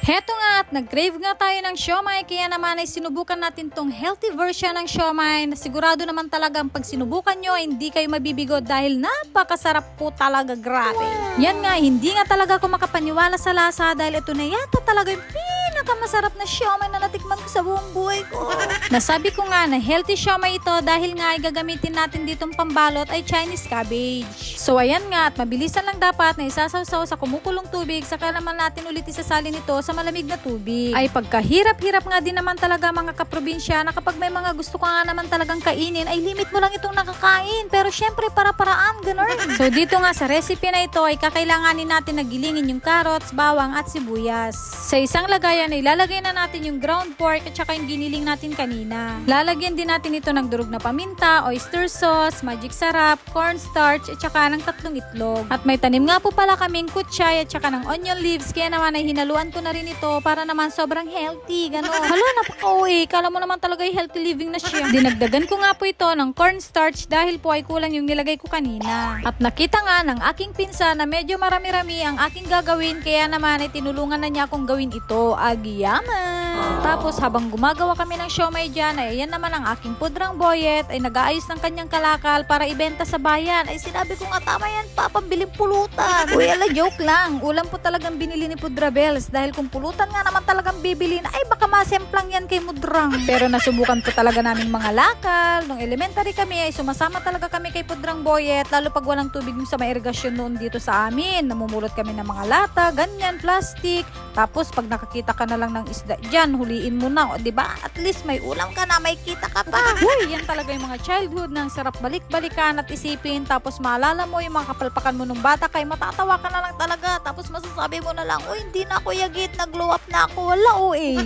Heto nga at nag-crave nga tayo ng siomai, kaya naman ay sinubukan natin tong healthy version ng siomai na sigurado naman talagang pag sinubukan nyo ay hindi kayo mabibigo dahil napakasarap po talaga, grabe. Yan nga, hindi nga talaga ako makapaniwala sa lasa dahil ito na yata talaga yung pinakamasarap na siomai na natikman ko sa buong buhay ko. Nasabi ko nga na healthy siomai ito dahil nga ay gagamitin natin ditong pambalot ay Chinese cabbage. So ayan nga at mabilisan lang dapat na isasawsaw sa kumukulong tubig, saka naman natin ulit isasalin ito sa malamig na tubig. Ay pagkahirap-hirap nga din naman talaga mga kaprobinsya na kapag may mga gusto ka nga naman talagang kainin ay limit mo lang itong nakakain, pero syempre para-paraan ganun. So dito nga sa recipe na ito ay kakailanganin natin na gilingin yung carrots, bawang at sibuyas. Sa isang lagayan ay lalagay na natin yung ground pork at saka yung giniling natin kanina. Lalagyan din natin ito ng durog na paminta, oyster sauce, magic sarap, cornstarch at saka ng 3 itlog. At may tanim nga po pala kaming kutsay at saka ng onion leaves, kaya naman ay hinaluan ko na rin ito para naman sobrang healthy, gano'n. Hala, napaka-uwi. Kala mo naman talaga yung healthy living na siya. Dinagdagan ko nga po ito ng cornstarch dahil po ay kulang yung nilagay ko kanina. At nakita nga ng aking pinsan na medyo marami-rami ang aking gagawin, kaya naman ay tinulungan na niya akong gawin ito. Agiyaman! Tapos habang gumagawa kami ng siomai dyan, ay ayan naman ang aking pudrang boyet ay nag-aayos ng kanyang kalakal para ibenta sa bayan. Ay sinabi ko nga tama yan pa, pambiling pulutan. Uy, ala, joke lang. Ulam po talagang binili ni Pudra Bells dahil kung pulutan nga naman talagang bibilin, ay baka masemplang yan kay Mudrang. Pero nasubukan po talaga namin mga lakal. Nung elementary kami ay sumasama talaga kami kay Pudrang Boyet, lalo pag walang tubig sa may irigasyon noon dito sa amin. Namumulot kami ng mga lata, ganyan, plastic. Tapos pag nakakita ka na lang ng isda dyan, huliin mo na, o diba? At least may ulam ka na, may kita ka pa. Uy, yan talaga yung mga childhood ng sarap balik-balikan at isipin. Tapos maalala mo yung mga kapalpakan mo nung bata kay matatawa ka na lang talaga. Tapos masasabi mo na lang, uy, hindi na ako yagit, nag-glow up na ako, wala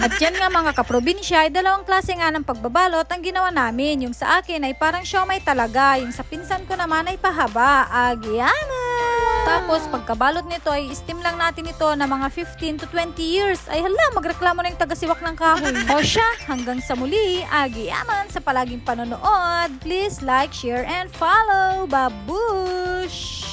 At yan nga mga kaprobinsya ay dalawang klase nga ng pagbabalot ang ginawa namin. Yung sa akin ay parang siomai talaga, yung sa pinsan ko naman ay pahaba. Agiana! Tapos pagkabalot nito ay steam lang natin ito na mga 15 to 20 years. Ay hala, magreklamo na yung tagasiwak ng kahoy. O siya, hanggang sa muli, agiaman sa palaging panonood. Please like, share, and follow. Babush!